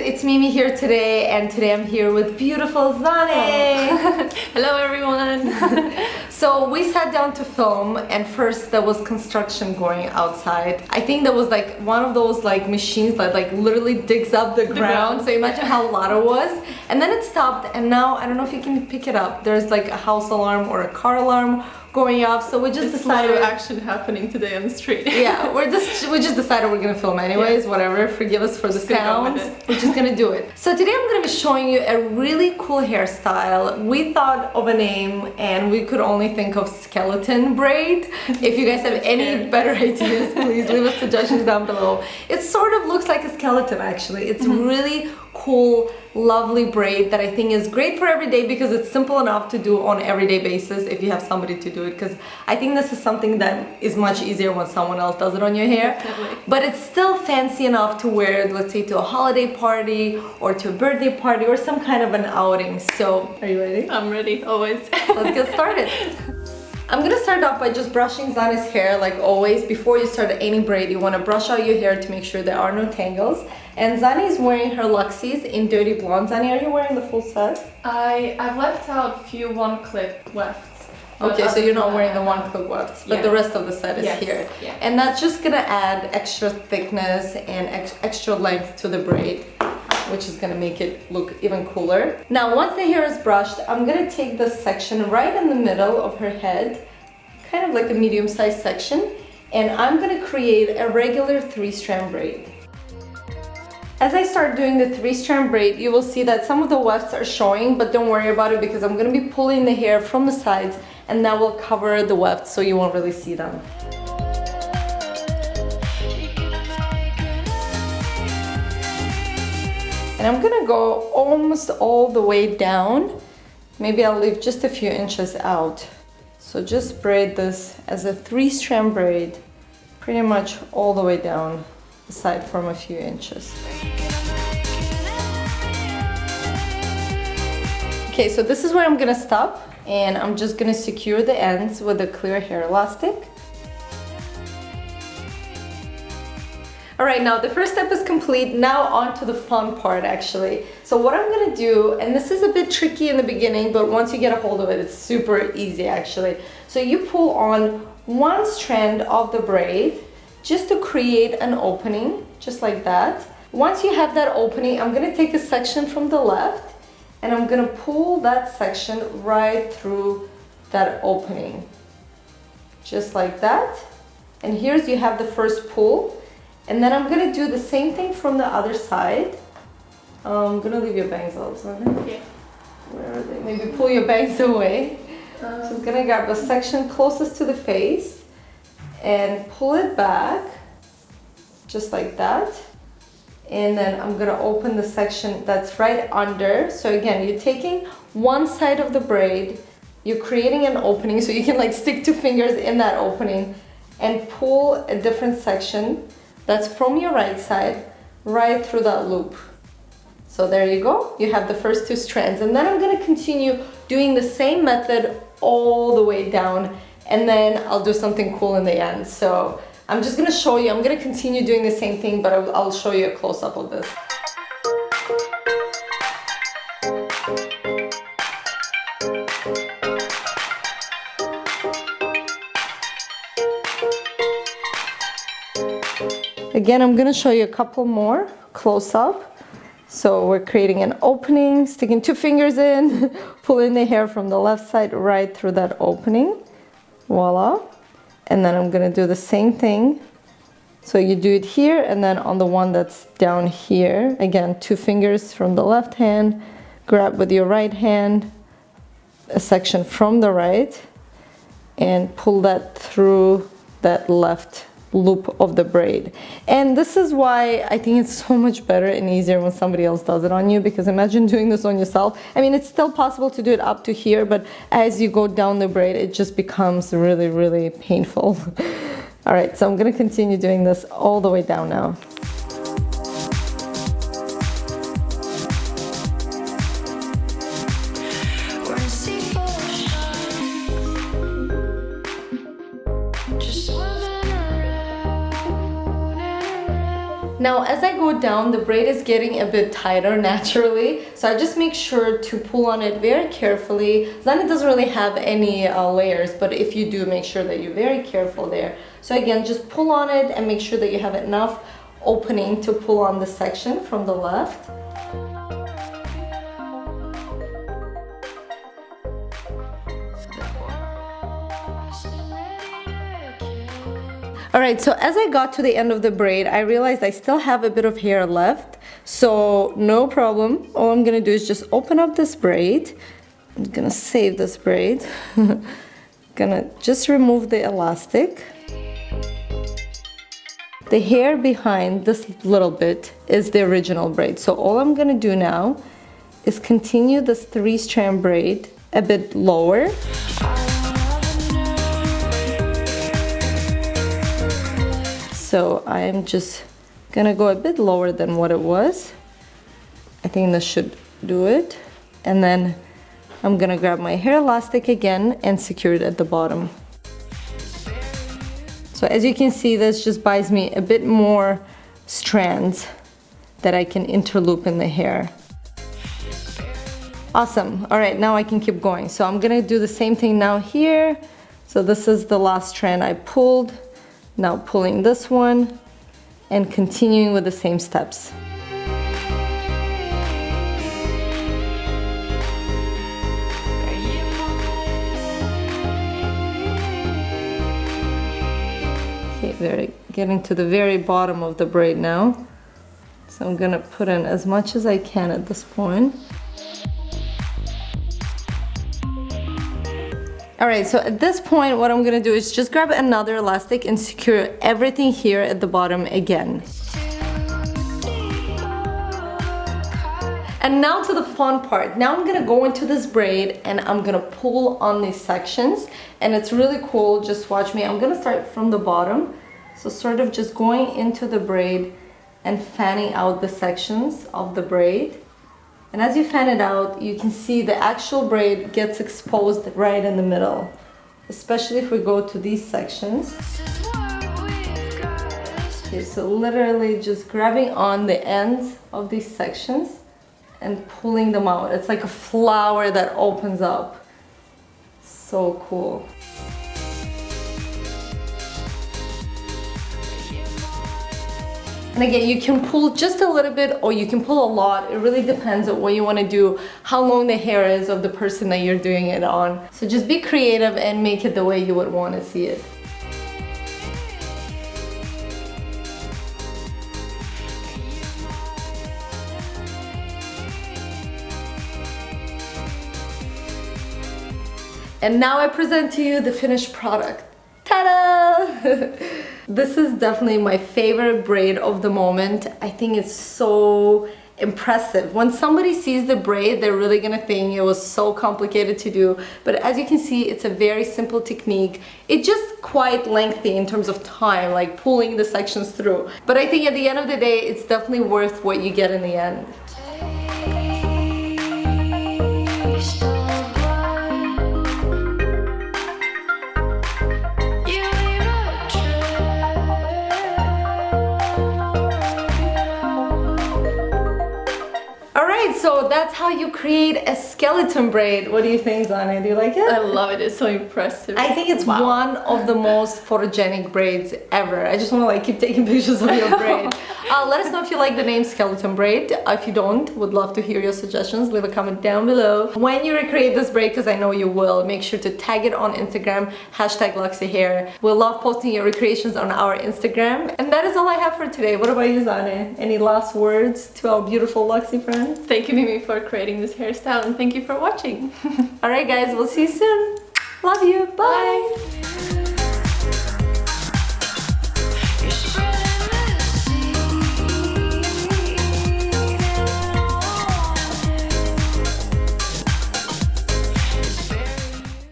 it's Mimi here today, and today I'm here with beautiful Zane. Oh. Hello everyone. So we sat down to film, and first there was construction going outside. I think there was like one of those like machines that like literally digs up the ground. So imagine how loud it was. And then it stopped, and now I don't know if you can pick it up. There's like a house alarm or a car alarm going off, so we just decided it's action happening today on the street. Yeah, we just decided we're gonna film anyways. Yeah. Whatever, forgive us for the sounds. We're just gonna do it. So today I'm gonna be showing you a really cool hairstyle. We thought of a name and we could only think of skeleton braid. If you guys have any better ideas, please leave us suggestions down below. It sort of looks like a skeleton actually. It's really cool, lovely braid that I think is great for every day because it's simple enough to do on everyday basis if you have somebody to do it, because I think this is something that is much easier when someone else does it on your hair. Definitely. But it's still fancy enough to wear it, let's say, to a holiday party or to a birthday party or some kind of an outing. So, are you ready? I'm ready, always. Let's get started. I'm gonna start off by just brushing Zana's hair like always. Before you start any braid, you want to brush out your hair to make sure there are no tangles. And Zani is wearing her Luxys in Dirty Blonde. Zani, are you wearing the full set? I've left out a few one clip wefts. Okay, so you're not wearing the one clip wefts, but the rest of the set is here. Yeah. And that's just gonna add extra thickness and extra length to the braid, which is gonna make it look even cooler. Now, once the hair is brushed, I'm gonna take this section right in the middle of her head, kind of like a medium-sized section, and I'm gonna create a regular 3-strand braid. As I start doing the 3-strand braid, you will see that some of the wefts are showing, but don't worry about it because I'm gonna be pulling the hair from the sides and that will cover the wefts so you won't really see them. And I'm gonna go almost all the way down. Maybe I'll leave just a few inches out. So just braid this as a 3-strand braid, pretty much all the way down, aside from a few inches. Okay, so this is where I'm gonna stop, and I'm just gonna secure the ends with a clear hair elastic. All right, now the first step is complete. Now on to the fun part actually. So what I'm gonna do, and this is a bit tricky in the beginning, but once you get a hold of it, it's super easy actually. So you pull on one strand of the braid just to create an opening, just like that. Once you have that opening, I'm gonna take a section from the left and I'm gonna pull that section right through that opening. Just like that. And here's you have the first pull. And then I'm gonna do the same thing from the other side. I'm gonna leave your bangs out, sorry. Yeah. Where are they? Maybe pull your bangs away. Just gonna grab the section closest to the face and pull it back, just like that. And then I'm gonna open the section that's right under. So again, you're taking one side of the braid, you're creating an opening so you can like stick 2 fingers in that opening and pull a different section that's from your right side right through that loop. So there you go, you have the first 2 strands. And then I'm gonna continue doing the same method all the way down, and then I'll do something cool in the end. So I'm just gonna show you, I'm gonna continue doing the same thing, but I'll show you a close-up of this. Again, I'm gonna show you a couple more close up. So we're creating an opening, sticking 2 fingers in, pulling the hair from the left side right through that opening. Voila. And then I'm gonna do the same thing. So you do it here, and then on the one that's down here, again, 2 fingers from the left hand, grab with your right hand a section from the right, and pull that through that left loop of the braid. And this is why I think it's so much better and easier when somebody else does it on you, because imagine doing this on yourself. I mean, it's still possible to do it up to here, but as you go down the braid, it just becomes really, really painful. All right, so I'm gonna continue doing this all the way down now. Now as I go down, the braid is getting a bit tighter naturally, so I just make sure to pull on it very carefully. Then it doesn't really have any layers, but if you do, make sure that you're very careful there. So again, just pull on it and make sure that you have enough opening to pull on the section from the left. Alright, so as I got to the end of the braid, I realized I still have a bit of hair left. So no problem. All I'm gonna do is just open up this braid. I'm gonna save this braid. Gonna just remove the elastic. The hair behind this little bit is the original braid. So all I'm gonna do now is continue this 3-strand braid a bit lower. So I'm just gonna go a bit lower than what it was. I think this should do it. And then I'm gonna grab my hair elastic again and secure it at the bottom. So as you can see, this just buys me a bit more strands that I can interloop in the hair. Awesome. All right, now I can keep going. So I'm gonna do the same thing now here. So this is the last strand I pulled. Now pulling this one and continuing with the same steps. Okay, getting to the very bottom of the braid now. So I'm gonna put in as much as I can at this point. Alright, so at this point what I'm gonna do is just grab another elastic and secure everything here at the bottom again. And now to the fun part. Now I'm gonna go into this braid and I'm gonna pull on these sections, and it's really cool. Just watch me. I'm gonna start from the bottom. So sort of just going into the braid and fanning out the sections of the braid. And as you fan it out, you can see the actual braid gets exposed right in the middle, especially if we go to these sections. Okay, so literally just grabbing on the ends of these sections and pulling them out. It's like a flower that opens up. So cool. And again, you can pull just a little bit or you can pull a lot. It really depends on what you want to do, how long the hair is of the person that you're doing it on. So just be creative and make it the way you would want to see it. And now I present to you the finished product. Ta-da! This is definitely my favorite braid of the moment. I think it's so impressive. When somebody sees the braid, they're really gonna think it was so complicated to do. But as you can see, it's a very simple technique. It's just quite lengthy in terms of time, like pulling the sections through. But I think at the end of the day, it's definitely worth what you get in the end. So that's how you create a skeleton braid. What do you think, Zane? Do you like it? I love it. It's so impressive. I think it's one of the most photogenic braids ever. I just want to like keep taking pictures of your braid. Let us know if you like the name skeleton braid. If you don't, would love to hear your suggestions. Leave a comment down below. When you recreate this braid, because I know you will, make sure to tag it on Instagram, #Luxy Hair. We'll love posting your recreations on our Instagram. And that is all I have for today. What about you, Zane? Any last words to our beautiful Luxy friends? Thank you, Mimi, for creating this hairstyle, and thank you for watching. Alright guys, we'll see you soon. Love you. Bye.